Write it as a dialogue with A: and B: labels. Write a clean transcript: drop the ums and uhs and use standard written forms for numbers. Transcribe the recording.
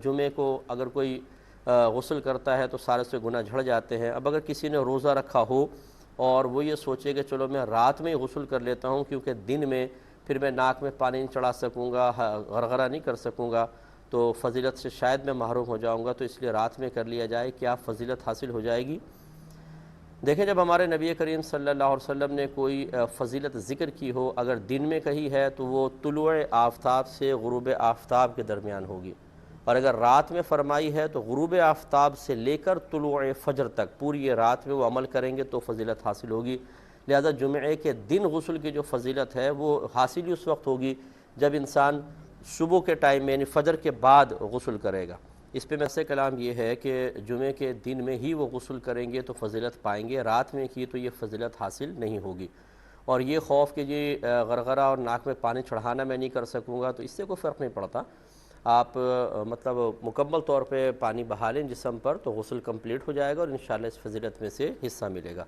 A: جمعے کو اگر کوئی غسل کرتا ہے تو سارے سے گناہ جھڑ جاتے ہیں۔ اب اگر کسی نے روزہ رکھا ہو اور وہ یہ سوچے کہ چلو میں رات میں ہی غسل کر لیتا ہوں کیونکہ دن میں پھر میں ناک میں پانی نہیں چڑھا سکوں گا، غرغرہ نہیں کر سکوں گا، تو فضیلت سے شاید میں محروم ہو جاؤں گا، تو اس لیے رات میں کر لیا جائے، کیا فضیلت حاصل ہو جائے گی؟ دیکھیں، جب ہمارے نبی کریم صلی اللہ علیہ وسلم نے کوئی فضیلت ذکر کی ہو، اگر دن میں کہی ہے تو وہ طلوع آفتاب سے غروب آفتاب کے درمیان ہوگی، اور اگر رات میں فرمائی ہے تو غروب آفتاب سے لے کر طلوع فجر تک پوری رات میں وہ عمل کریں گے تو فضیلت حاصل ہوگی۔ لہذا جمعے کے دن غسل کی جو فضیلت ہے وہ حاصل ہی اس وقت ہوگی جب انسان صبح کے ٹائم میں یعنی فجر کے بعد غسل کرے گا۔ اس پہ میں کلام یہ ہے کہ جمعے کے دن میں ہی وہ غسل کریں گے تو فضیلت پائیں گے، رات میں کی تو یہ فضیلت حاصل نہیں ہوگی۔ اور یہ خوف کہ غرغرہ اور ناک میں پانی چڑھانا میں نہیں کر سکوں گا، تو اس سے کوئی فرق نہیں پڑتا۔ آپ مطلب مکمل طور پہ پانی بہا لیں جسم پر تو غسل کمپلیٹ ہو جائے گا اور انشاءاللہ اس فضیلت میں سے حصہ ملے گا۔